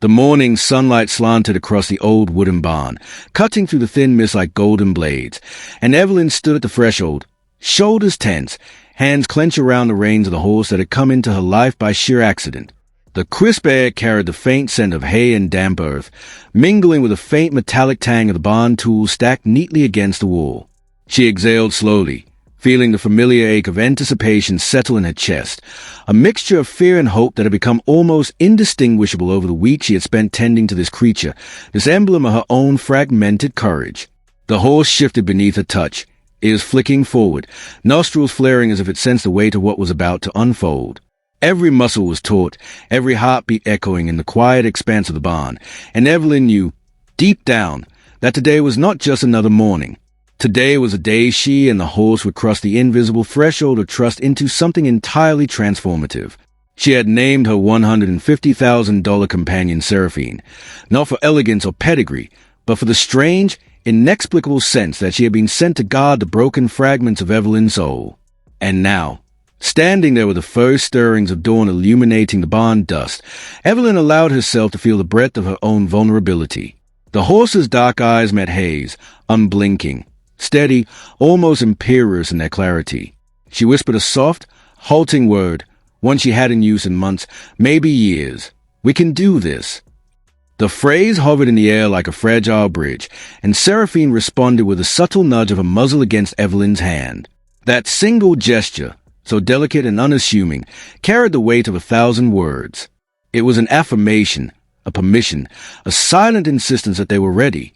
The morning sunlight slanted across the old wooden barn, cutting through the thin mist like golden blades, and Evelyn stood at the threshold, shoulders tense, hands clenched around the reins of the horse that had come into her life by sheer accident. The crisp air carried the faint scent of hay and damp earth, mingling with the faint metallic tang of the barn tools stacked neatly against the wall. She exhaled slowly, feeling the familiar ache of anticipation settle in her chest, a mixture of fear and hope that had become almost indistinguishable over the week she had spent tending to this creature, this emblem of her own fragmented courage. The horse shifted beneath her touch, ears flicking forward, nostrils flaring as if it sensed the weight of what was about to unfold. Every muscle was taut, every heartbeat echoing in the quiet expanse of the barn, and Evelyn knew, deep down, that today was not just another morning. Today was a day she and the horse would cross the invisible threshold of trust into something entirely transformative. She had named her $150,000 companion Seraphine, not for elegance or pedigree, but for the strange, inexplicable sense that she had been sent to guard the broken fragments of Evelyn's soul. And now, standing there with the first stirrings of dawn illuminating the barn dust, Evelyn allowed herself to feel the breadth of her own vulnerability. The horse's dark eyes met Hayes, unblinking, steady, almost imperious in their clarity. She whispered a soft, halting word, one she hadn't used in months, maybe years. "We can do this." The phrase hovered in the air like a fragile bridge, and Seraphine responded with a subtle nudge of a muzzle against Evelyn's hand. That single gesture, so delicate and unassuming, carried the weight of 1,000 words. It was an affirmation, a permission, a silent insistence that they were ready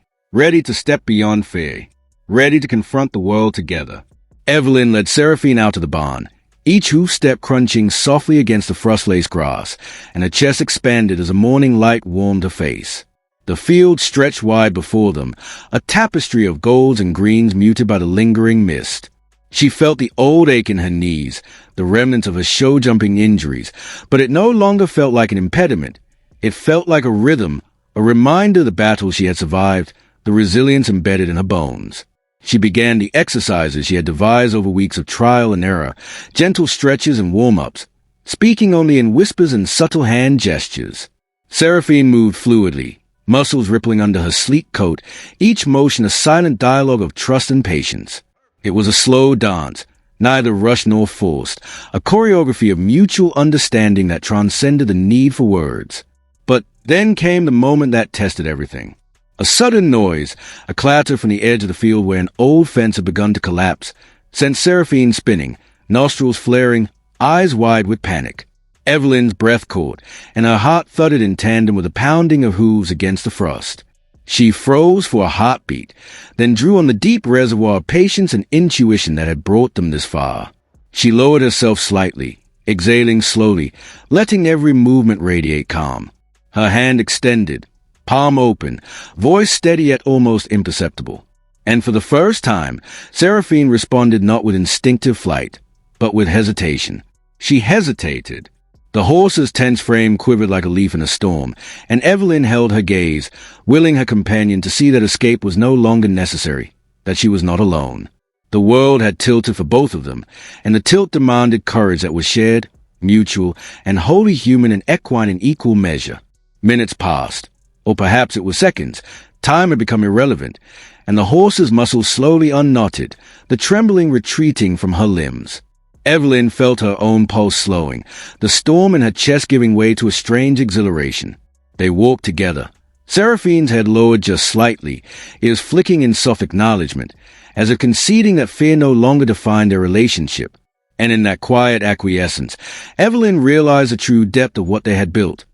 to step beyond fear, ready to confront the world together. Evelyn led Seraphine out of the barn, each hoof step crunching softly against the frost-laced grass, and her chest expanded as a morning light warmed her face. The field stretched wide before them, a tapestry of golds and greens muted by the lingering mist. She felt the old ache in her knees, the remnants of her show-jumping injuries, but it no longer felt like an impediment. It felt like a rhythm, a reminder of the battles she had survived, the resilience embedded in her bones. She began the exercises she had devised over weeks of trial and error, gentle stretches and warm-ups, speaking only in whispers and subtle hand gestures. Seraphine moved fluidly, muscles rippling under her sleek coat, each motion a silent dialogue of trust and patience. It was a slow dance, neither rushed nor forced, a choreography of mutual understanding that transcended the need for words. But then came the moment that tested everything. A sudden noise, a clatter from the edge of the field where an old fence had begun to collapse, sent Seraphine spinning, nostrils flaring, eyes wide with panic. Evelyn's breath caught, and her heart thudded in tandem with the pounding of hooves against the frost. She froze for a heartbeat, then drew on the deep reservoir of patience and intuition that had brought them this far. She lowered herself slightly, exhaling slowly, letting every movement radiate calm. Her hand extended, palm open, voice steady yet almost imperceptible. And for the first time, Seraphine responded not with instinctive flight, but with hesitation. She hesitated. The horse's tense frame quivered like a leaf in a storm, and Evelyn held her gaze, willing her companion to see that escape was no longer necessary, that she was not alone. The world had tilted for both of them, and the tilt demanded courage that was shared, mutual, and wholly human and equine in equal measure. Minutes passed, or perhaps it was seconds. Time had become irrelevant, and the horse's muscles slowly unknotted, the trembling retreating from her limbs. Evelyn felt her own pulse slowing, the storm in her chest giving way to a strange exhilaration. They walked together. Seraphine's head lowered just slightly, ears flicking in soft acknowledgement, as if conceding that fear no longer defined their relationship. And in that quiet acquiescence, Evelyn realized the true depth of what they had built.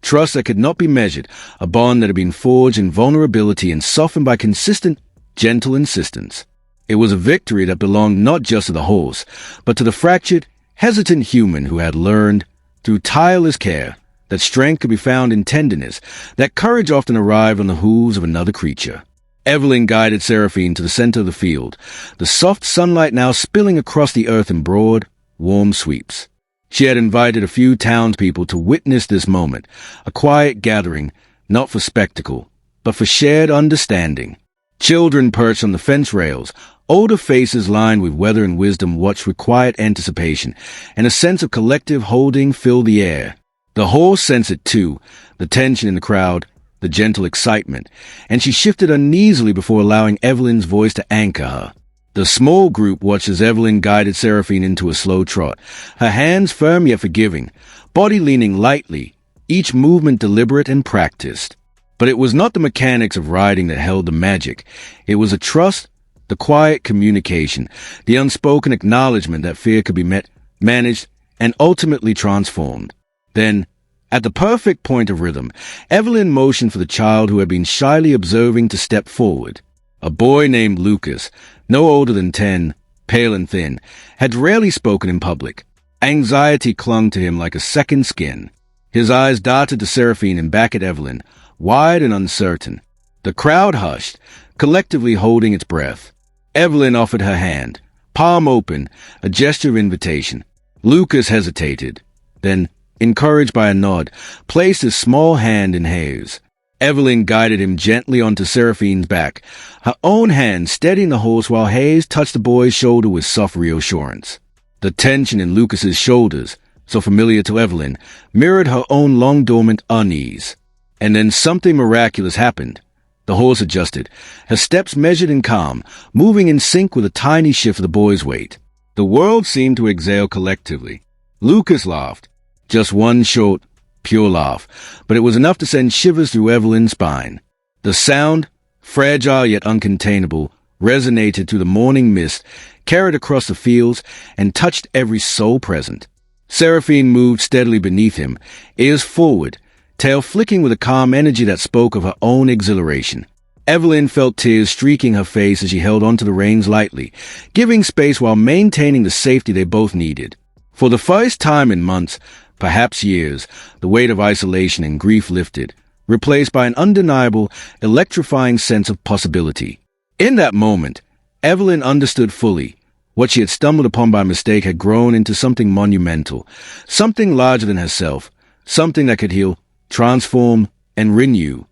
Trust that could not be measured, a bond that had been forged in vulnerability and softened by consistent, gentle insistence. It was a victory that belonged not just to the horse, but to the fractured, hesitant human who had learned, through tireless care, that strength could be found in tenderness, that courage often arrived on the hooves of another creature. Evelyn guided Seraphine to the center of the field, the soft sunlight now spilling across the earth in broad, warm sweeps. She had invited a few townspeople to witness this moment, a quiet gathering, not for spectacle, but for shared understanding. Children perched on the fence rails, older faces lined with weather and wisdom watched with quiet anticipation, and a sense of collective holding filled the air. The horse sensed it too, the tension in the crowd, the gentle excitement, and she shifted uneasily before allowing Evelyn's voice to anchor her. The small group watched as Evelyn guided Seraphine into a slow trot, her hands firm yet forgiving, body leaning lightly, each movement deliberate and practiced. But it was not the mechanics of riding that held the magic. It was a trust, the quiet communication, the unspoken acknowledgement that fear could be met, managed, and ultimately transformed. Then, at the perfect point of rhythm, Evelyn motioned for the child who had been shyly observing to step forward. A boy named Lucas, no older than 10, pale and thin, had rarely spoken in public. Anxiety clung to him like a second skin. His eyes darted to Seraphine and back at Evelyn, wide and uncertain. The crowd hushed, collectively holding its breath. Evelyn offered her hand, palm open, a gesture of invitation. Lucas hesitated, then, encouraged by a nod, placed his small hand in Hayes. Evelyn guided him gently onto Seraphine's back, her own hand steadying the horse while Hayes touched the boy's shoulder with soft reassurance. The tension in Lucas's shoulders, so familiar to Evelyn, mirrored her own long-dormant unease. And then something miraculous happened. The horse adjusted, her steps measured and calm, moving in sync with a tiny shift of the boy's weight. The world seemed to exhale collectively. Lucas laughed. Just one short, pure laugh, but it was enough to send shivers through Evelyn's spine. The sound, fragile yet uncontainable, resonated through the morning mist, carried across the fields, and touched every soul present. Seraphine moved steadily beneath him, ears forward, tail flicking with a calm energy that spoke of her own exhilaration. Evelyn felt tears streaking her face as she held onto the reins lightly, giving space while maintaining the safety they both needed. For the first time in months, perhaps years, the weight of isolation and grief lifted, replaced by an undeniable, electrifying sense of possibility. In that moment, Evelyn understood fully. What she had stumbled upon by mistake had grown into something monumental, something larger than herself, something that could heal, transform, and renew.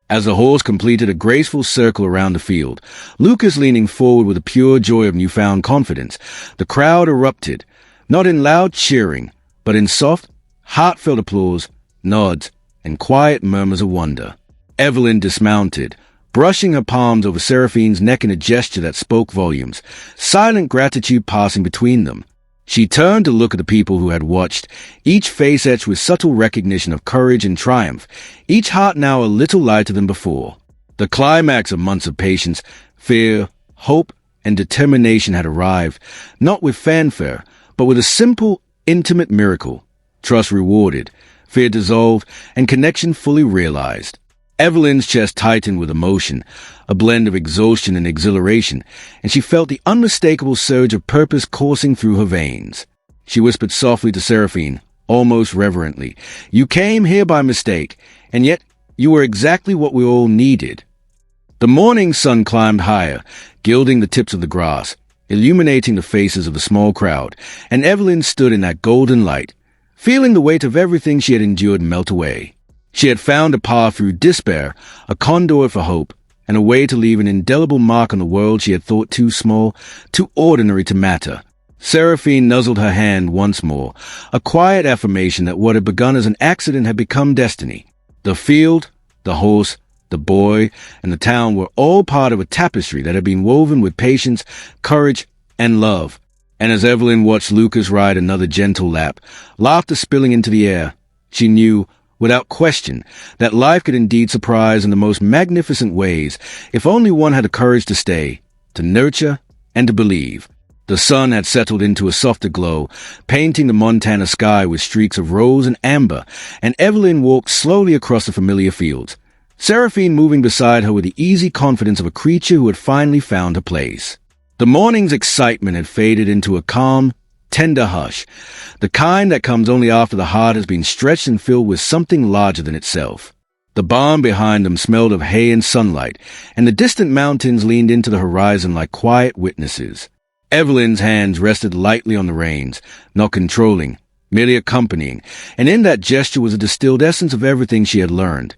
As the horse completed a graceful circle around the field, Lucas leaning forward with a pure joy of newfound confidence, the crowd erupted, not in loud cheering, but in soft, heartfelt applause, nods, and quiet murmurs of wonder. Evelyn dismounted, brushing her palms over Seraphine's neck in a gesture that spoke volumes, silent gratitude passing between them. She turned to look at the people who had watched, each face etched with subtle recognition of courage and triumph, each heart now a little lighter than before. The climax of months of patience, fear, hope, and determination had arrived, not with fanfare, but with a simple, intimate miracle. Trust rewarded, fear dissolved, and connection fully realized. Evelyn's chest tightened with emotion, a blend of exhaustion and exhilaration, and she felt the unmistakable surge of purpose coursing through her veins. She whispered softly to Seraphine, almost reverently, "You came here by mistake, and yet you were exactly what we all needed." The morning sun climbed higher, gilding the tips of the grass, illuminating the faces of the small crowd, and Evelyn stood in that golden light, feeling the weight of everything she had endured melt away. She had found a path through despair, a conduit for hope, and a way to leave an indelible mark on the world she had thought too small, too ordinary to matter. Seraphine nuzzled her hand once more, a quiet affirmation that what had begun as an accident had become destiny. The field, the horse, the boy, and the town were all part of a tapestry that had been woven with patience, courage, and love. And as Evelyn watched Lucas ride another gentle lap, laughter spilling into the air, she knew, without question, that life could indeed surprise in the most magnificent ways if only one had the courage to stay, to nurture, and to believe. The sun had settled into a softer glow, painting the Montana sky with streaks of rose and amber, and Evelyn walked slowly across the familiar fields, Seraphine moving beside her with the easy confidence of a creature who had finally found her place. The morning's excitement had faded into a calm, tender hush, the kind that comes only after the heart has been stretched and filled with something larger than itself. The barn behind them smelled of hay and sunlight, and the distant mountains leaned into the horizon like quiet witnesses. Evelyn's hands rested lightly on the reins, not controlling, merely accompanying, and in that gesture was a distilled essence of everything she had learned.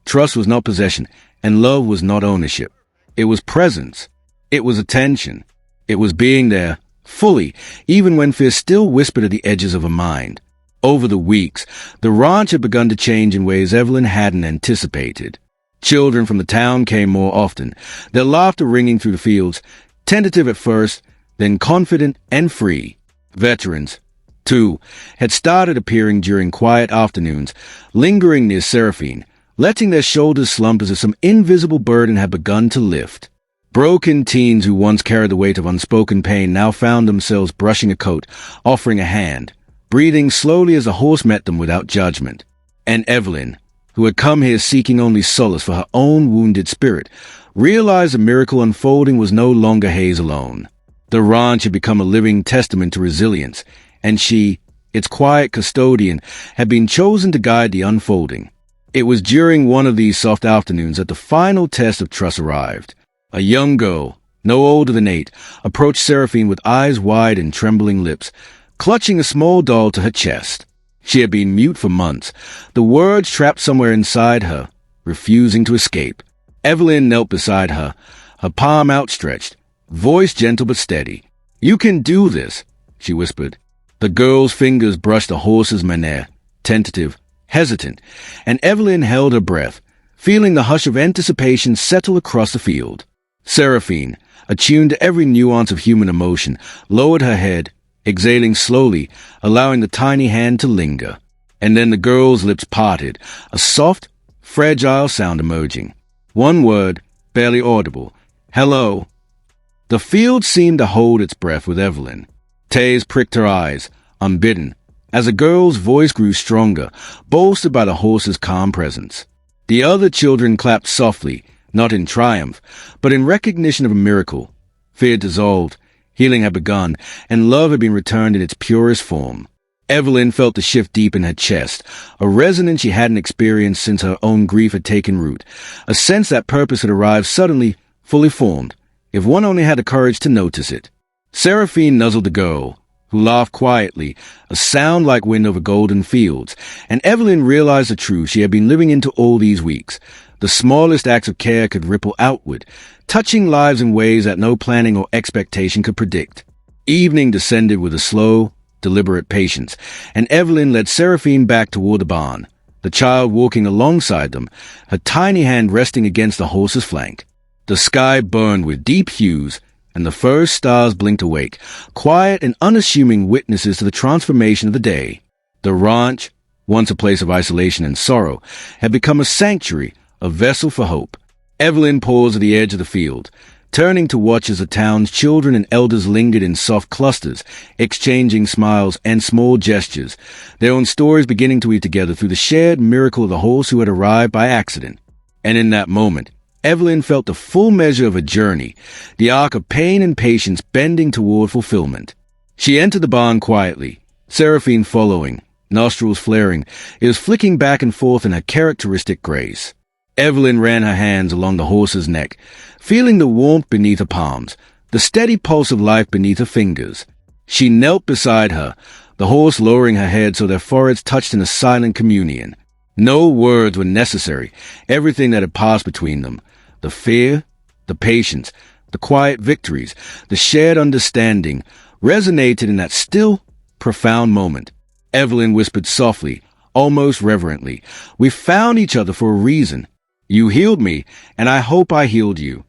Trust was not possession, and love was not ownership. It was presence. It was attention. It was being there, fully, even when fear still whispered at the edges of her mind. Over the weeks, the ranch had begun to change in ways Evelyn hadn't anticipated. Children from the town came more often, their laughter ringing through the fields, tentative at first, then confident and free. Veterans, too, had started appearing during quiet afternoons, lingering near Seraphine, letting their shoulders slump as if some invisible burden had begun to lift. Broken teens who once carried the weight of unspoken pain now found themselves brushing a coat, offering a hand, breathing slowly as the horse met them without judgment. And Evelyn, who had come here seeking only solace for her own wounded spirit, realized the miracle unfolding was no longer Hayes alone. The ranch had become a living testament to resilience, and she, its quiet custodian, had been chosen to guide the unfolding. It was during one of these soft afternoons that the final test of trust arrived. A young girl, no older than 8, approached Seraphine with eyes wide and trembling lips, clutching a small doll to her chest. She had been mute for months, the words trapped somewhere inside her, refusing to escape. Evelyn knelt beside her, her palm outstretched, voice gentle but steady. "You can do this," she whispered. The girl's fingers brushed the horse's mare, tentative, hesitant, and Evelyn held her breath, feeling the hush of anticipation settle across the field. Seraphine, attuned to every nuance of human emotion, lowered her head, exhaling slowly, allowing the tiny hand to linger. And then the girl's lips parted, a soft, fragile sound emerging. One word, barely audible. "Hello." The field seemed to hold its breath with Evelyn. Taze pricked her eyes, unbidden, as the girl's voice grew stronger, bolstered by the horse's calm presence. The other children clapped softly, not in triumph, but in recognition of a miracle. Fear dissolved, healing had begun, and love had been returned in its purest form. Evelyn felt the shift deep in her chest, a resonance she hadn't experienced since her own grief had taken root, a sense that purpose had arrived suddenly, fully formed, if one only had the courage to notice it. Seraphine nuzzled the girl, who laughed quietly, a sound like wind over golden fields, and Evelyn realized the truth she had been living into all these weeks. The smallest acts of care could ripple outward, touching lives in ways that no planning or expectation could predict. Evening descended with a slow, deliberate patience, and Evelyn led Seraphine back toward the barn, the child walking alongside them, her tiny hand resting against the horse's flank. The sky burned with deep hues, and the first stars blinked awake, quiet and unassuming witnesses to the transformation of the day. The ranch, once a place of isolation and sorrow, had become a sanctuary, a vessel for hope. Evelyn paused at the edge of the field, turning to watch as the town's children and elders lingered in soft clusters, exchanging smiles and small gestures, their own stories beginning to weave together through the shared miracle of the horse who had arrived by accident. And in that moment, Evelyn felt the full measure of a journey, the arc of pain and patience bending toward fulfillment. She entered the barn quietly, Seraphine following, nostrils flaring, ears flicking back and forth in her characteristic grace. Evelyn ran her hands along the horse's neck, feeling the warmth beneath her palms, the steady pulse of life beneath her fingers. She knelt beside her, the horse lowering her head so their foreheads touched in a silent communion. No words were necessary, everything that had passed between them, the fear, the patience, the quiet victories, the shared understanding, resonated in that still, profound moment. Evelyn whispered softly, almost reverently, "We found each other for a reason. You healed me, and I hope I healed you."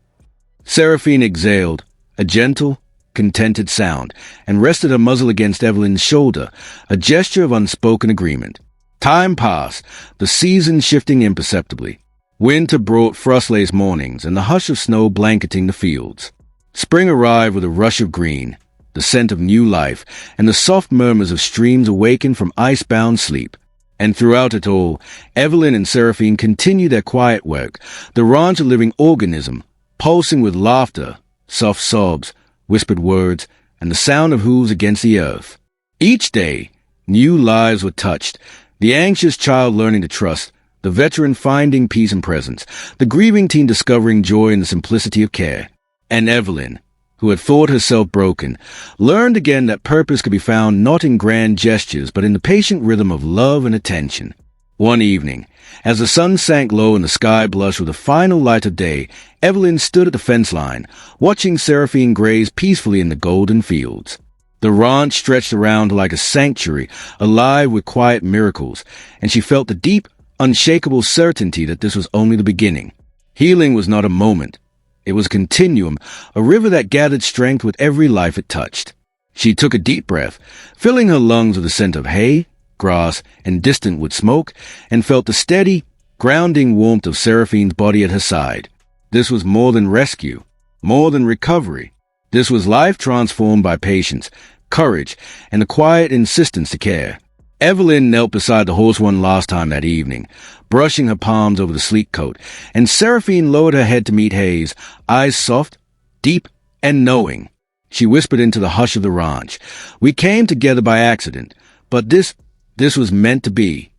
Seraphine exhaled, a gentle, contented sound, and rested her muzzle against Evelyn's shoulder, a gesture of unspoken agreement. Time passed, the seasons shifting imperceptibly. Winter brought frost-laced mornings and the hush of snow blanketing the fields. Spring arrived with a rush of green, the scent of new life, and the soft murmurs of streams awakened from ice-bound sleep. And throughout it all, Evelyn and Seraphine continued their quiet work, the ranch a living organism, pulsing with laughter, soft sobs, whispered words, and the sound of hooves against the earth. Each day, new lives were touched, the anxious child learning to trust, the veteran finding peace and presence, the grieving teen discovering joy in the simplicity of care. And Evelyn, who had thought herself broken, learned again that purpose could be found not in grand gestures but in the patient rhythm of love and attention. One evening, as the sun sank low and the sky blushed with the final light of day, Evelyn stood at the fence line, watching Seraphine graze peacefully in the golden fields. The ranch stretched around like a sanctuary, alive with quiet miracles, and she felt the deep, unshakable certainty that this was only the beginning. Healing was not a moment. It was a continuum, a river that gathered strength with every life it touched. She took a deep breath, filling her lungs with the scent of hay, grass, and distant wood smoke, and felt the steady, grounding warmth of Seraphine's body at her side. This was more than rescue, more than recovery. This was life transformed by patience, courage, and the quiet insistence to care. Evelyn knelt beside the horse one last time that evening, brushing her palms over the sleek coat, and Seraphine lowered her head to meet Hayes, eyes soft, deep, and knowing. She whispered into the hush of the ranch, "We came together by accident, but this was meant to be."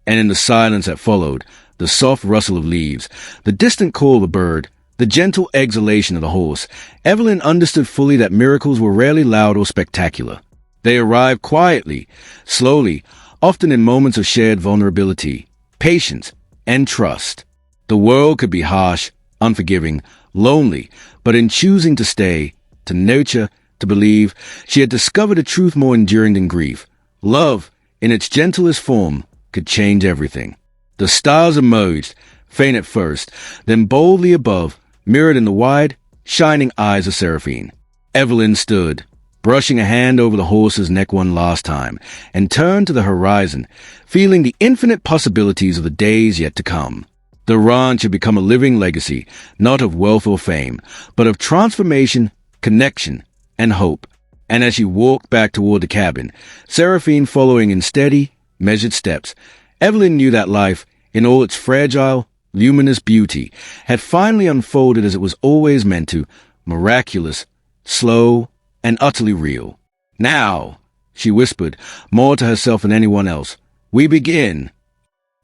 And in the silence that followed, the soft rustle of leaves, the distant call of a bird, the gentle exhalation of the horse, Evelyn understood fully that miracles were rarely loud or spectacular. They arrived quietly, slowly, often in moments of shared vulnerability, patience, and trust. The world could be harsh, unforgiving, lonely, but in choosing to stay, to nurture, to believe, she had discovered a truth more enduring than grief. Love, in its gentlest form, could change everything. The stars emerged, faint at first, then boldly above, mirrored in the wide, shining eyes of Seraphine. Evelyn stood, brushing a hand over the horse's neck one last time, and turned to the horizon, feeling the infinite possibilities of the days yet to come. The ranch had become a living legacy, not of wealth or fame, but of transformation, connection, and hope. And as she walked back toward the cabin, Seraphine following in steady, measured steps, Evelyn knew that life, in all its fragile, luminous beauty, had finally unfolded as it was always meant to, miraculous, slow, and utterly real. "Now," she whispered, more to herself than anyone else, "we begin."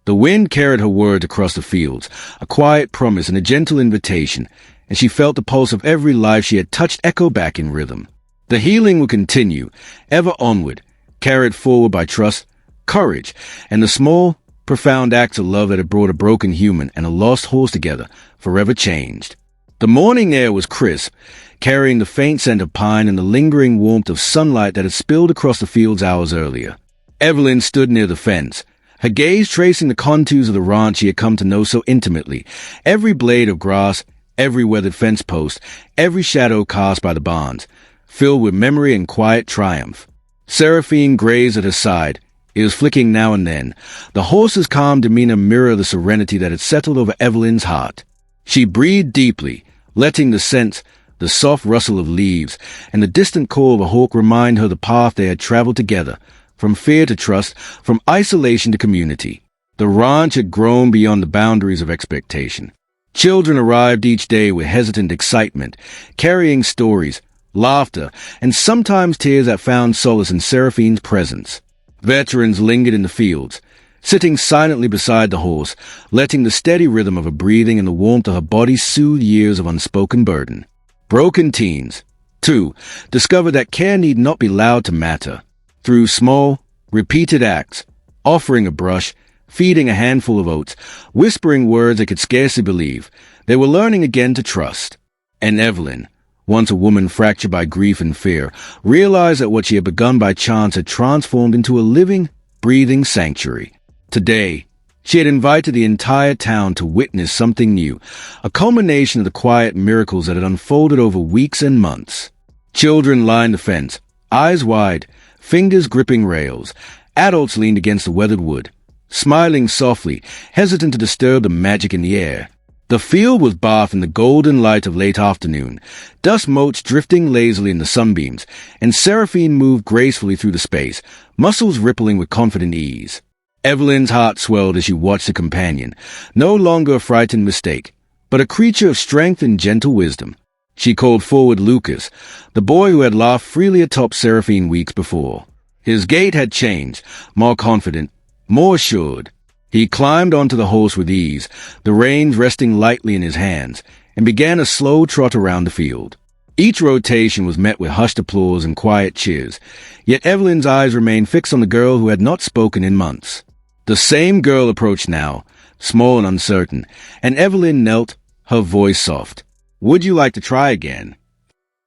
The wind carried her words across the fields, a quiet promise and a gentle invitation, and she felt the pulse of every life she had touched echo back in rhythm. The healing would continue, ever onward, carried forward by trust, courage, and the small, profound acts of love that had brought a broken human and a lost horse together, forever changed. The morning air was crisp, carrying the faint scent of pine and the lingering warmth of sunlight that had spilled across the fields hours earlier. Evelyn stood near the fence, her gaze tracing the contours of the ranch she had come to know so intimately, every blade of grass, every weathered fence post, every shadow cast by the barns, filled with memory and quiet triumph. Seraphine grazed at her side, ears flicking now and then. The horse's calm demeanor mirrored the serenity that had settled over Evelyn's heart. She breathed deeply, letting the scents, the soft rustle of leaves, and the distant call of a hawk remind her the path they had traveled together, from fear to trust, from isolation to community. The ranch had grown beyond the boundaries of expectation. Children arrived each day with hesitant excitement, carrying stories, laughter, and sometimes tears that found solace in Seraphine's presence. Veterans lingered in the fields, sitting silently beside the horse, letting the steady rhythm of her breathing and the warmth of her body soothe years of unspoken burden. Broken teens, too, discovered that care need not be loud to matter. Through small, repeated acts, offering a brush, feeding a handful of oats, whispering words they could scarcely believe, they were learning again to trust. And Evelyn, once a woman fractured by grief and fear, realized that what she had begun by chance had transformed into a living, breathing sanctuary. Today, she had invited the entire town to witness something new, a culmination of the quiet miracles that had unfolded over weeks and months. Children lined the fence, eyes wide, fingers gripping rails. Adults leaned against the weathered wood, smiling softly, hesitant to disturb the magic in the air. The field was bathed in the golden light of late afternoon, dust motes drifting lazily in the sunbeams, and Seraphine moved gracefully through the space, muscles rippling with confident ease. Evelyn's heart swelled as she watched her companion, no longer a frightened mistake, but a creature of strength and gentle wisdom. She called forward Lucas, the boy who had laughed freely atop Seraphine weeks before. His gait had changed, more confident, more assured. He climbed onto the horse with ease, the reins resting lightly in his hands, and began a slow trot around the field. Each rotation was met with hushed applause and quiet cheers, yet Evelyn's eyes remained fixed on the girl who had not spoken in months. The same girl approached now, small and uncertain, and Evelyn knelt, her voice soft. "Would you like to try again?"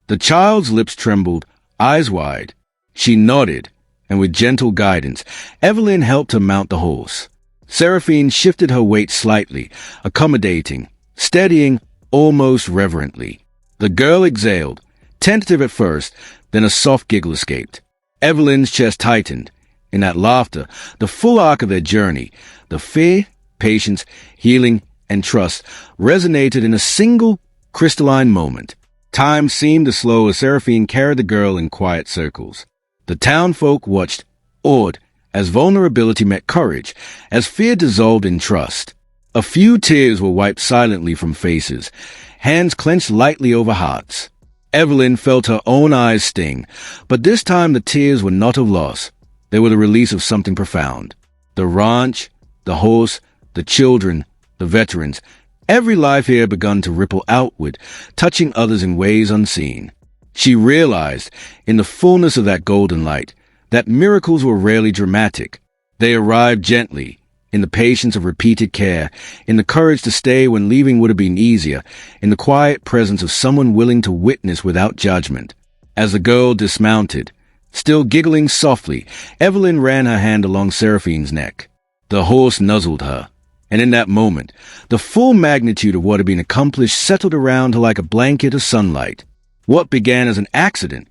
The child's lips trembled, eyes wide. She nodded, and with gentle guidance, Evelyn helped her mount the horse. Seraphine shifted her weight slightly, accommodating, steadying almost reverently. The girl exhaled, tentative at first, then a soft giggle escaped. Evelyn's chest tightened. In that laughter, the full arc of their journey, the fear, patience, healing, and trust resonated in a single, crystalline moment. Time seemed to slow as Seraphine carried the girl in quiet circles. The townfolk watched, awed, as vulnerability met courage, as fear dissolved in trust. A few tears were wiped silently from faces, hands clenched lightly over hearts. Evelyn felt her own eyes sting, but this time the tears were not of loss. They were the release of something profound. The ranch, the horse, the children, the veterans, every life here had begun to ripple outward, touching others in ways unseen. She realized, in the fullness of that golden light, that miracles were rarely dramatic. They arrived gently, in the patience of repeated care, in the courage to stay when leaving would have been easier, in the quiet presence of someone willing to witness without judgment. As the girl dismounted, still giggling softly, Evelyn ran her hand along Seraphine's neck. The horse nuzzled her, and in that moment, the full magnitude of what had been accomplished settled around her like a blanket of sunlight. What began as an accident,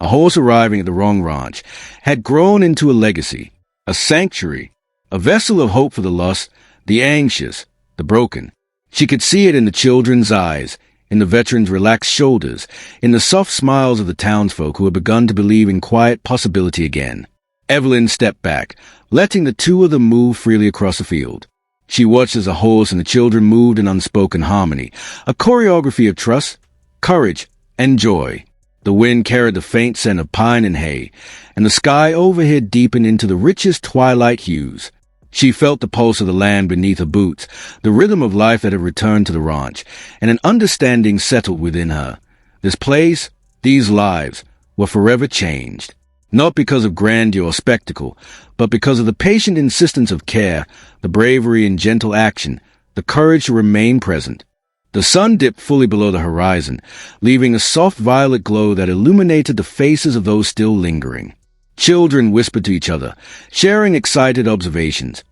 a horse arriving at the wrong ranch, had grown into a legacy, a sanctuary, a vessel of hope for the lost, the anxious, the broken. She could see it in the children's eyes, in the veterans' relaxed shoulders, in the soft smiles of the townsfolk who had begun to believe in quiet possibility again. Evelyn stepped back, letting the two of them move freely across the field. She watched as the horse and the children moved in unspoken harmony, a choreography of trust, courage, and joy. The wind carried the faint scent of pine and hay, and the sky overhead deepened into the richest twilight hues. She felt the pulse of the land beneath her boots, the rhythm of life that had returned to the ranch, and an understanding settled within her. This place, these lives, were forever changed. Not because of grandeur or spectacle, but because of the patient insistence of care, the bravery and gentle action, the courage to remain present. The sun dipped fully below the horizon, leaving a soft violet glow that illuminated the faces of those still lingering. Children whispered to each other, sharing excited observations.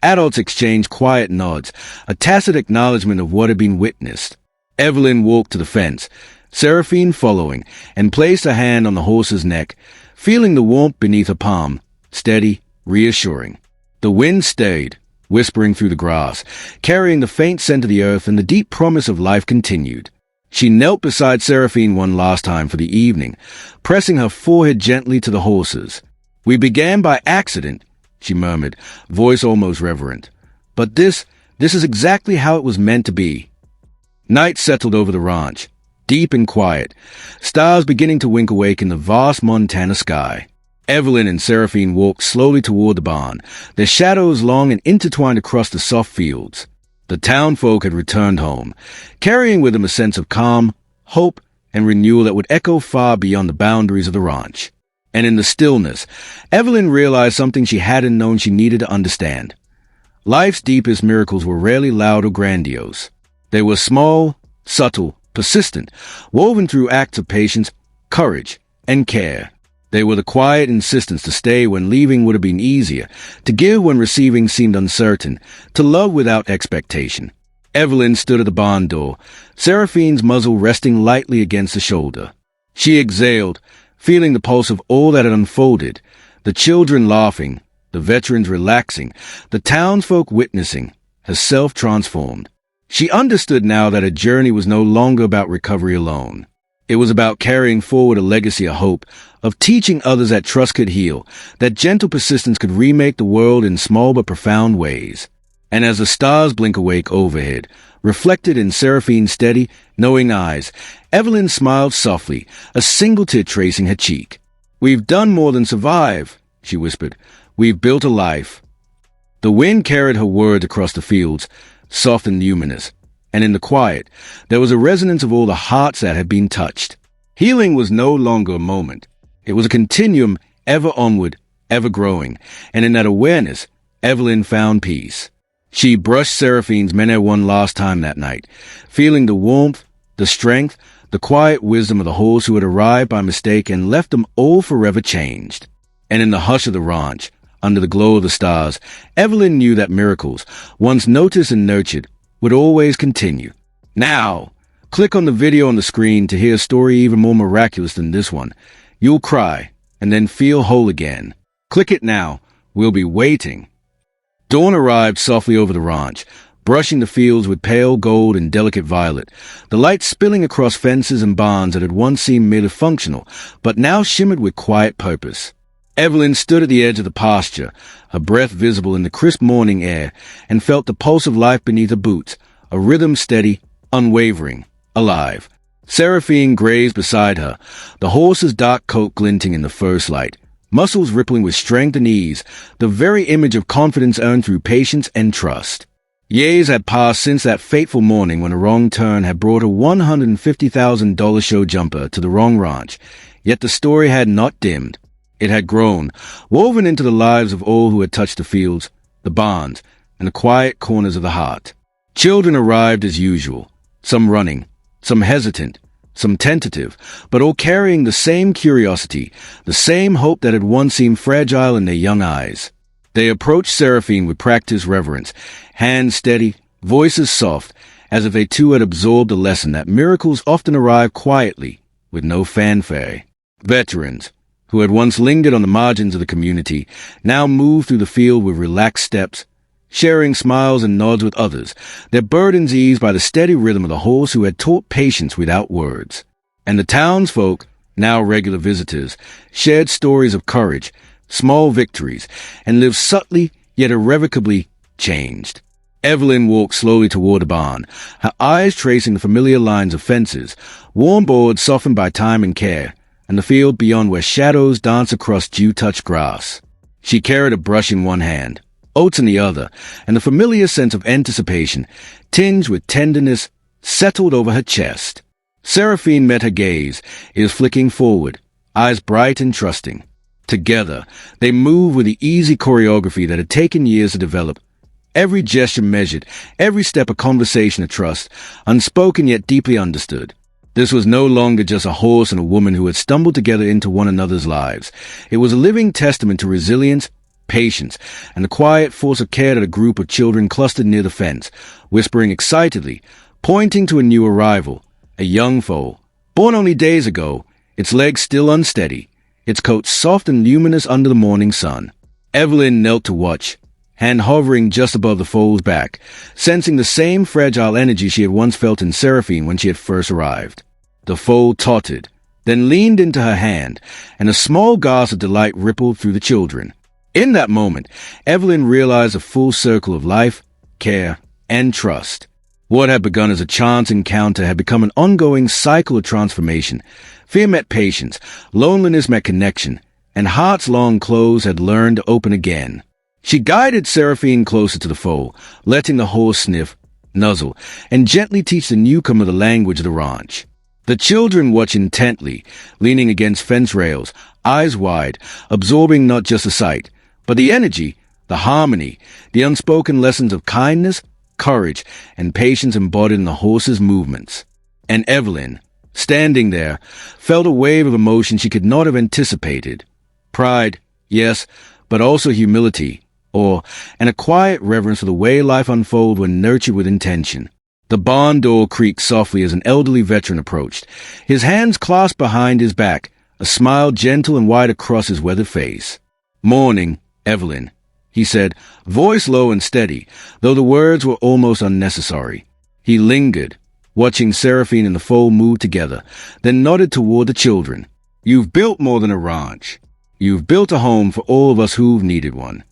Adults exchanged quiet nods, a tacit acknowledgement of what had been witnessed. Evelyn walked to the fence, Seraphine following, and placed a hand on the horse's neck, feeling the warmth beneath her palm, steady, reassuring. The wind stayed, whispering through the grass, carrying the faint scent of the earth, and the deep promise of life continued. She knelt beside Seraphine one last time for the evening, pressing her forehead gently to the horse's. "We began by accident," she murmured, voice almost reverent. "But this is exactly how it was meant to be." Night settled over the ranch, deep and quiet, stars beginning to wink awake in the vast Montana sky. Evelyn and Seraphine walked slowly toward the barn, their shadows long and intertwined across the soft fields. The townfolk had returned home, carrying with them a sense of calm, hope, and renewal that would echo far beyond the boundaries of the ranch. And in the stillness, Evelyn realized something she hadn't known she needed to understand. Life's deepest miracles were rarely loud or grandiose. They were small, subtle, persistent, woven through acts of patience, courage, and care. They were the quiet insistence to stay when leaving would have been easier, to give when receiving seemed uncertain, to love without expectation. Evelyn stood at the barn door, Seraphine's muzzle resting lightly against the shoulder. She exhaled, feeling the pulse of all that had unfolded, the children laughing, the veterans relaxing, the townsfolk witnessing, herself transformed. She understood now that her journey was no longer about recovery alone. It was about carrying forward a legacy of hope, of teaching others that trust could heal, that gentle persistence could remake the world in small but profound ways. And as the stars blink awake overhead, reflected in Seraphine's steady, knowing eyes, Evelyn smiled softly, a single tear tracing her cheek. "We've done more than survive," she whispered. "We've built a life." The wind carried her words across the fields, soft and luminous, and in the quiet, there was a resonance of all the hearts that had been touched. Healing was no longer a moment. It was a continuum, ever onward, ever growing, and in that awareness, Evelyn found peace. She brushed Seraphine's mare one last time that night, feeling the warmth, the strength, the quiet wisdom of the horse who had arrived by mistake and left them all forever changed. And in the hush of the ranch, under the glow of the stars, Evelyn knew that miracles, once noticed and nurtured, would always continue. Now, click on the video on the screen to hear a story even more miraculous than this one. You'll cry, and then feel whole again. Click it now. We'll be waiting. Dawn arrived softly over the ranch, brushing the fields with pale gold and delicate violet, the light spilling across fences and barns that had once seemed merely functional, but now shimmered with quiet purpose. Evelyn stood at the edge of the pasture, her breath visible in the crisp morning air, and felt the pulse of life beneath her boots, a rhythm steady, unwavering, alive. Seraphine grazed beside her, the horse's dark coat glinting in the first light, muscles rippling with strength and ease, the very image of confidence earned through patience and trust. Years had passed since that fateful morning when a wrong turn had brought a $150,000 show jumper to the wrong ranch, yet the story had not dimmed. It had grown, woven into the lives of all who had touched the fields, the barns, and the quiet corners of the heart. Children arrived as usual, some running, some hesitant, some tentative, but all carrying the same curiosity, the same hope that had once seemed fragile in their young eyes. They approached Seraphine with practiced reverence, hands steady, voices soft, as if they too had absorbed the lesson that miracles often arrive quietly, with no fanfare. Veterans, who had once lingered on the margins of the community, now moved through the field with relaxed steps, sharing smiles and nods with others, their burdens eased by the steady rhythm of the horse who had taught patience without words. And the townsfolk, now regular visitors, shared stories of courage, small victories, and lived subtly yet irrevocably changed. Evelyn walked slowly toward the barn, her eyes tracing the familiar lines of fences, worn boards softened by time and care, and the field beyond where shadows danced across dew-touched grass. She carried a brush in one hand, oats in the other, and the familiar sense of anticipation, tinged with tenderness, settled over her chest. Seraphine met her gaze, ears flicking forward, eyes bright and trusting. Together, they moved with the easy choreography that had taken years to develop, every gesture measured, every step a conversation of trust, unspoken yet deeply understood. This was no longer just a horse and a woman who had stumbled together into one another's lives. It was a living testament to resilience, patience, and the quiet force of care that a group of children clustered near the fence, whispering excitedly, pointing to a new arrival, a young foal, born only days ago, its legs still unsteady, its coat soft and luminous under the morning sun. Evelyn knelt to watch, hand hovering just above the foal's back, sensing the same fragile energy she had once felt in Seraphine when she had first arrived. The foal tottered, then leaned into her hand, and a small gasp of delight rippled through the children. In that moment, Evelyn realized a full circle of life, care, and trust. What had begun as a chance encounter had become an ongoing cycle of transformation. Fear met patience, loneliness met connection, and hearts long closed had learned to open again. She guided Seraphine closer to the foal, letting the horse sniff, nuzzle, and gently teach the newcomer the language of the ranch. The children watched intently, leaning against fence rails, eyes wide, absorbing not just the sight, but the energy, the harmony, the unspoken lessons of kindness, courage, and patience embodied in the horse's movements. And Evelyn, standing there, felt a wave of emotion she could not have anticipated. Pride, yes, but also humility, awe, and a quiet reverence for the way life unfolds when nurtured with intention. The barn door creaked softly as an elderly veteran approached, his hands clasped behind his back, a smile gentle and wide across his weathered face. "Morning, Evelyn," he said, voice low and steady, though the words were almost unnecessary. He lingered, watching Seraphine and the foal move together, then nodded toward the children. "You've built more than a ranch. You've built a home for all of us who've needed one."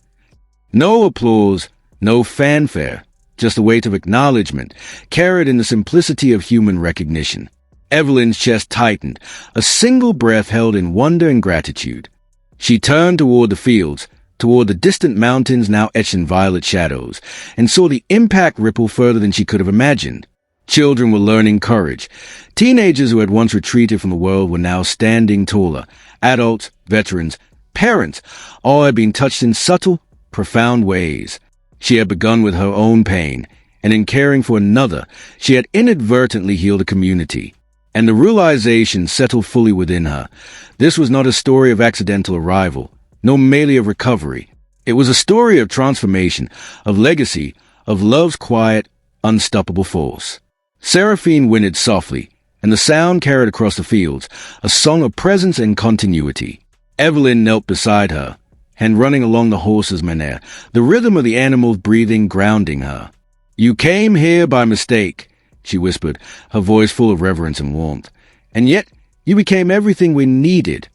No applause, no fanfare, just a weight of acknowledgement, carried in the simplicity of human recognition. Evelyn's chest tightened, a single breath held in wonder and gratitude. She turned toward the fields, toward the distant mountains now etched in violet shadows, and saw the impact ripple further than she could have imagined. Children were learning courage. Teenagers who had once retreated from the world were now standing taller. Adults, veterans, parents, all had been touched in subtle, profound ways. She had begun with her own pain, and in caring for another, she had inadvertently healed a community. And the realization settled fully within her. This was not a story of accidental arrival, nor merely of recovery. It was a story of transformation, of legacy, of love's quiet, unstoppable force. Seraphine whinnied softly, and the sound carried across the fields, a song of presence and continuity. Evelyn knelt beside her, hand running along the horse's mare, the rhythm of the animal's breathing grounding her. "You came here by mistake," she whispered, her voice full of reverence and warmth. "And yet you became everything we needed."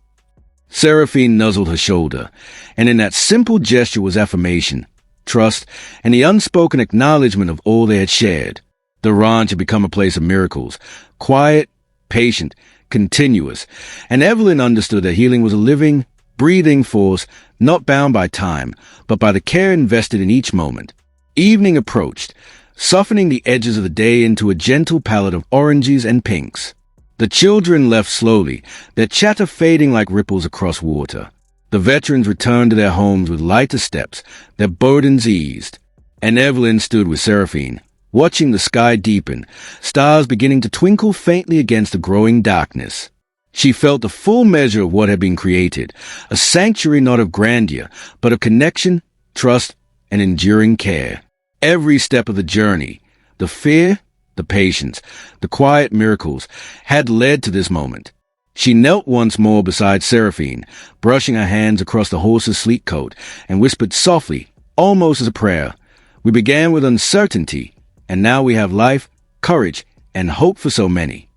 Seraphine nuzzled her shoulder, and in that simple gesture was affirmation, trust, and the unspoken acknowledgement of all they had shared. The ranch had become a place of miracles, quiet, patient, continuous, and Evelyn understood that healing was a living, breathing force, not bound by time, but by the care invested in each moment. Evening approached, softening the edges of the day into a gentle palette of oranges and pinks. The children left slowly, their chatter fading like ripples across water. The veterans returned to their homes with lighter steps, their burdens eased. And Evelyn stood with Seraphine, watching the sky deepen, stars beginning to twinkle faintly against the growing darkness. She felt the full measure of what had been created, a sanctuary not of grandeur, but of connection, trust, and enduring care. Every step of the journey, the fear, the patience, the quiet miracles, had led to this moment. She knelt once more beside Seraphine, brushing her hands across the horse's sleek coat, and whispered softly, almost as a prayer, "We began with uncertainty, and now we have life, courage, and hope for so many."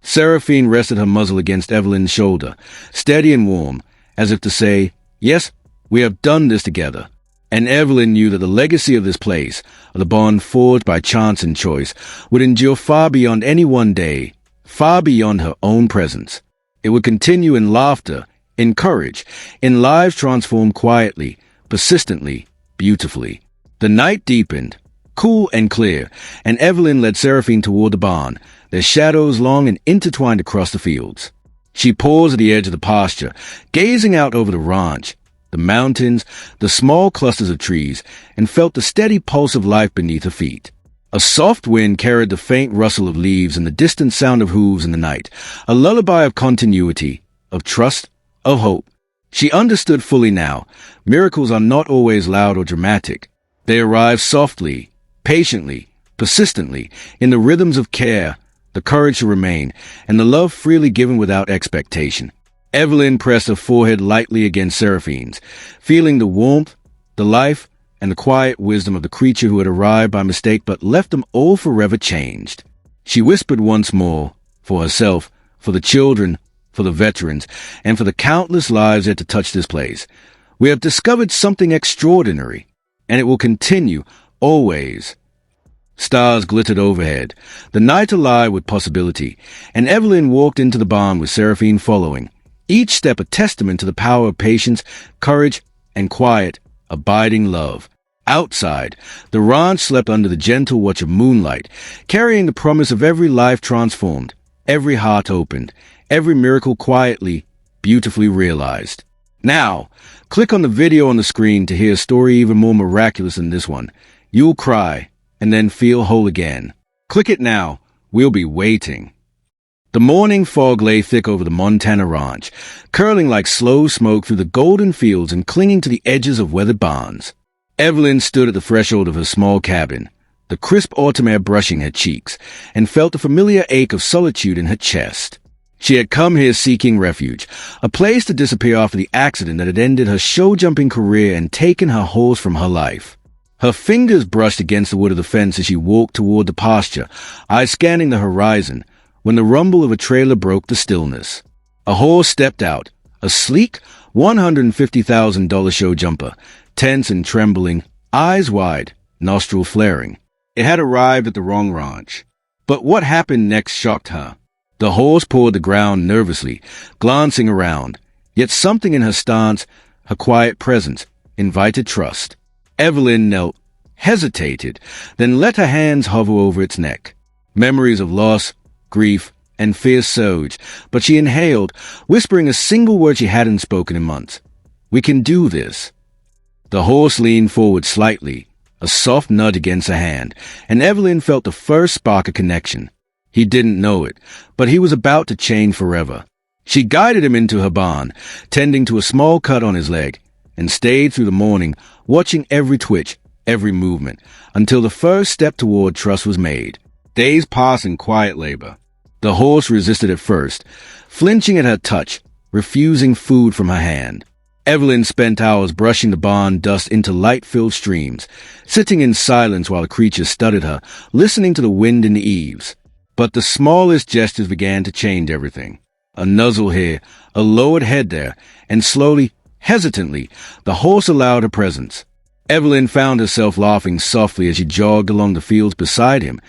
Seraphine rested her muzzle against Evelyn's shoulder, steady and warm, as if to say, "Yes, we have done this together." And Evelyn knew that the legacy of this place, of the bond forged by chance and choice, would endure far beyond any one day, far beyond her own presence. It would continue in laughter, in courage, in lives transformed quietly, persistently, beautifully. The night deepened, cool and clear, and Evelyn led Seraphine toward the barn, their shadows long and intertwined across the fields. She paused at the edge of the pasture, gazing out over the ranch, the mountains, the small clusters of trees, and felt the steady pulse of life beneath her feet. A soft wind carried the faint rustle of leaves and the distant sound of hooves in the night, a lullaby of continuity, of trust, of hope. She understood fully now. Miracles are not always loud or dramatic. They arrive softly, patiently, persistently, in the rhythms of care, the courage to remain, and the love freely given without expectation. Evelyn pressed her forehead lightly against Seraphine's, feeling the warmth, the life, and the quiet wisdom of the creature who had arrived by mistake but left them all forever changed. She whispered once more, for herself, for the children, for the veterans, and for the countless lives yet to touch this place. "We have discovered something extraordinary, and it will continue, always." Stars glittered overhead, the night alive with possibility, and Evelyn walked into the barn with Seraphine following, each step a testament to the power of patience, courage, and quiet, abiding love. Outside, the ranch slept under the gentle watch of moonlight, carrying the promise of every life transformed, every heart opened, every miracle quietly, beautifully realized. Now, click on the video on the screen to hear a story even more miraculous than this one. You'll cry, and then feel whole again. Click it now. We'll be waiting. The morning fog lay thick over the Montana ranch, curling like slow smoke through the golden fields and clinging to the edges of weathered barns. Evelyn stood at the threshold of her small cabin, the crisp autumn air brushing her cheeks, and felt the familiar ache of solitude in her chest. She had come here seeking refuge, a place to disappear after the accident that had ended her show-jumping career and taken her horse from her life. Her fingers brushed against the wood of the fence as she walked toward the pasture, eyes scanning the horizon, when the rumble of a trailer broke the stillness. A horse stepped out, a sleek, $150,000 show jumper, tense and trembling, eyes wide, nostril flaring. It had arrived at the wrong ranch. But what happened next shocked her. The horse pawed the ground nervously, glancing around, yet something in her stance, her quiet presence, invited trust. Evelyn knelt, hesitated, then let her hands hover over its neck. Memories of loss, grief, and fear surged, but she inhaled, whispering a single word she hadn't spoken in months. "We can do this." The horse leaned forward slightly, a soft nudge against her hand, and Evelyn felt the first spark of connection. He didn't know it, but he was about to change forever. She guided him into her barn, tending to a small cut on his leg, and stayed through the morning, watching every twitch, every movement, until the first step toward trust was made. Days passed in quiet labor. The horse resisted at first, flinching at her touch, refusing food from her hand. Evelyn spent hours brushing the barn dust into light-filled streams, sitting in silence while the creature studied her, listening to the wind in the eaves. But the smallest gestures began to change everything. A nuzzle here, a lowered head there, and slowly, hesitantly, the horse allowed her presence. Evelyn found herself laughing softly as she jogged along the fields beside him,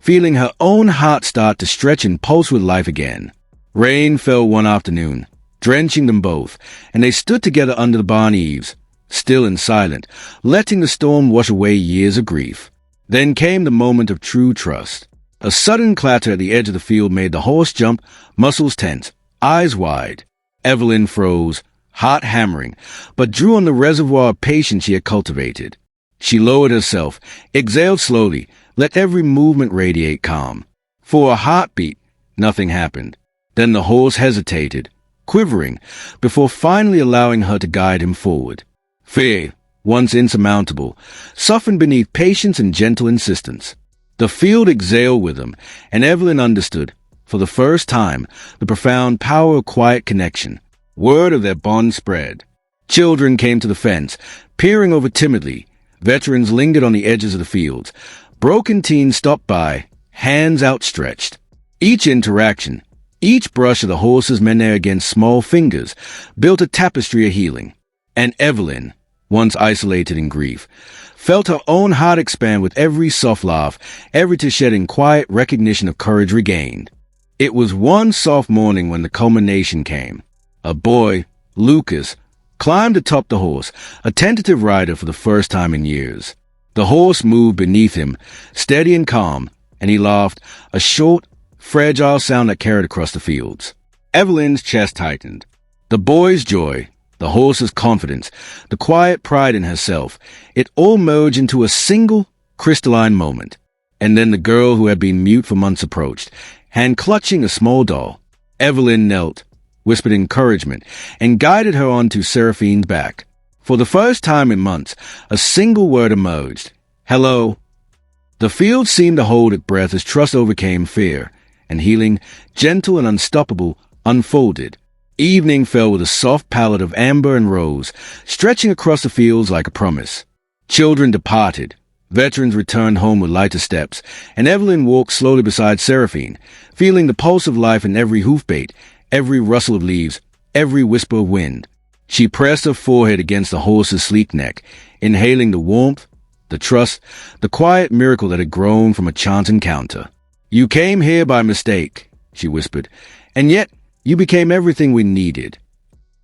feeling her own heart start to stretch and pulse with life again. Rain fell one afternoon, drenching them both, and they stood together under the barn eaves, still and silent, letting the storm wash away years of grief. Then came the moment of true trust. A sudden clatter at the edge of the field made the horse jump, muscles tense, eyes wide. Evelyn froze, heart hammering, but drew on the reservoir of patience she had cultivated. She lowered herself, exhaled slowly, let every movement radiate calm. For a heartbeat, nothing happened. Then the horse hesitated, quivering, before finally allowing her to guide him forward. Fear, once insurmountable, softened beneath patience and gentle insistence. The field exhaled with them, and Evelyn understood, for the first time, the profound power of quiet connection. Word of their bond spread. Children came to the fence, peering over timidly. Veterans lingered on the edges of the fields. Broken teens stopped by, hands outstretched. Each interaction, each brush of the horse's mane against small fingers, built a tapestry of healing. And Evelyn, once isolated in grief, felt her own heart expand with every soft laugh, every to shed in quiet recognition of courage regained. It was one soft morning when the culmination came. A boy, Lucas, climbed atop the horse, a tentative rider for the first time in years. The horse moved beneath him, steady and calm, and he laughed, a short, fragile sound that carried across the fields. Evelyn's chest tightened. The boy's joy, the horse's confidence, the quiet pride in herself, it all merged into a single, crystalline moment. And then the girl who had been mute for months approached, hand clutching a small doll. Evelyn knelt, whispered encouragement, and guided her onto Seraphine's back. For the first time in months, a single word emerged. Hello. The field seemed to hold its breath as trust overcame fear, and healing, gentle and unstoppable, unfolded. Evening fell with a soft palette of amber and rose, stretching across the fields like a promise. Children departed. Veterans returned home with lighter steps, and Evelyn walked slowly beside Seraphine, feeling the pulse of life in every hoofbeat, every rustle of leaves, every whisper of wind. She pressed her forehead against the horse's sleek neck, inhaling the warmth, the trust, the quiet miracle that had grown from a chance encounter. You came here by mistake, she whispered, and yet you became everything we needed.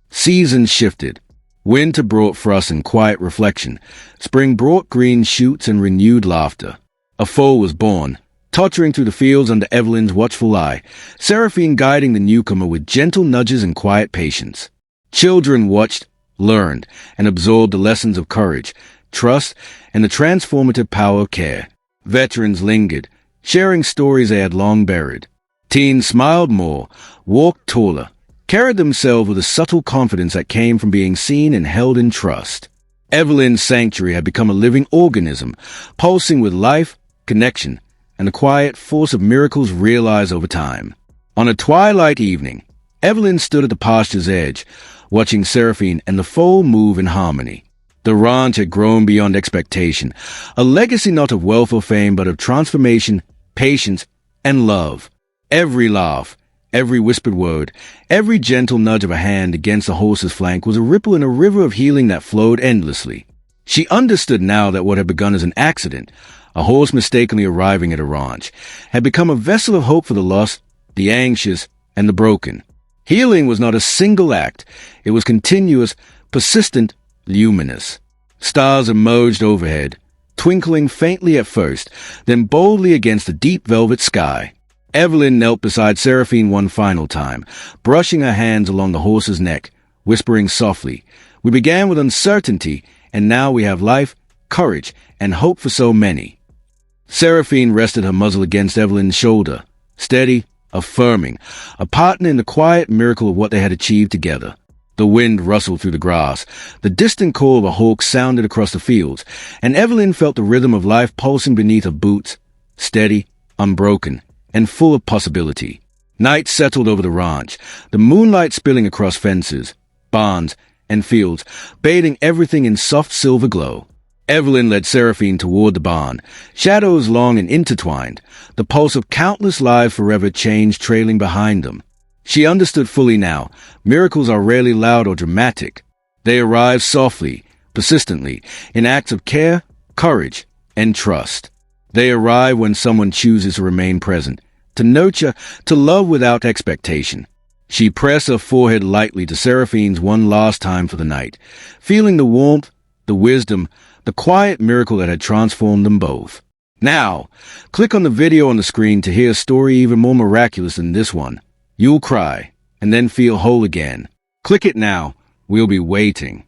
Seasons shifted. Winter brought frost and quiet reflection. Spring brought green shoots and renewed laughter. A foal was born, tottering through the fields under Evelyn's watchful eye, Seraphine guiding the newcomer with gentle nudges and quiet patience. Children watched, learned, and absorbed the lessons of courage, trust, and the transformative power of care. Veterans lingered, sharing stories they had long buried. Teens smiled more, walked taller, carried themselves with a subtle confidence that came from being seen and held in trust. Evelyn's sanctuary had become a living organism, pulsing with life, connection, and the quiet force of miracles realized over time. On a twilight evening, Evelyn stood at the pasture's edge, watching Seraphine and the foal move in harmony. The ranch had grown beyond expectation, a legacy not of wealth or fame, but of transformation, patience, and love. Every laugh, every whispered word, every gentle nudge of a hand against the horse's flank was a ripple in a river of healing that flowed endlessly. She understood now that what had begun as an accident, a horse mistakenly arriving at a ranch, had become a vessel of hope for the lost, the anxious, and the broken. Healing was not a single act. It was continuous, persistent, luminous. Stars emerged overhead, twinkling faintly at first, then boldly against the deep velvet sky. Evelyn knelt beside Seraphine one final time, brushing her hands along the horse's neck, whispering softly, "We began with uncertainty, and now we have life, courage, and hope for so many." Seraphine rested her muzzle against Evelyn's shoulder, steady, affirming, a partner in the quiet miracle of what they had achieved together. The wind rustled through the grass. The distant call of a hawk sounded across the fields, and Evelyn felt the rhythm of life pulsing beneath her boots, steady, unbroken, and full of possibility. Night settled over the ranch, the moonlight spilling across fences, barns, and fields, bathing everything in soft silver glow. Evelyn led Seraphine toward the barn, shadows long and intertwined, the pulse of countless lives forever changed trailing behind them. She understood fully now, miracles are rarely loud or dramatic. They arrive softly, persistently, in acts of care, courage, and trust. They arrive when someone chooses to remain present, to nurture, to love without expectation. She pressed her forehead lightly to Seraphine's one last time for the night, feeling the warmth, the wisdom, the quiet miracle that had transformed them both. Now, click on the video on the screen to hear a story even more miraculous than this one. You'll cry, and then feel whole again. Click it now. We'll be waiting.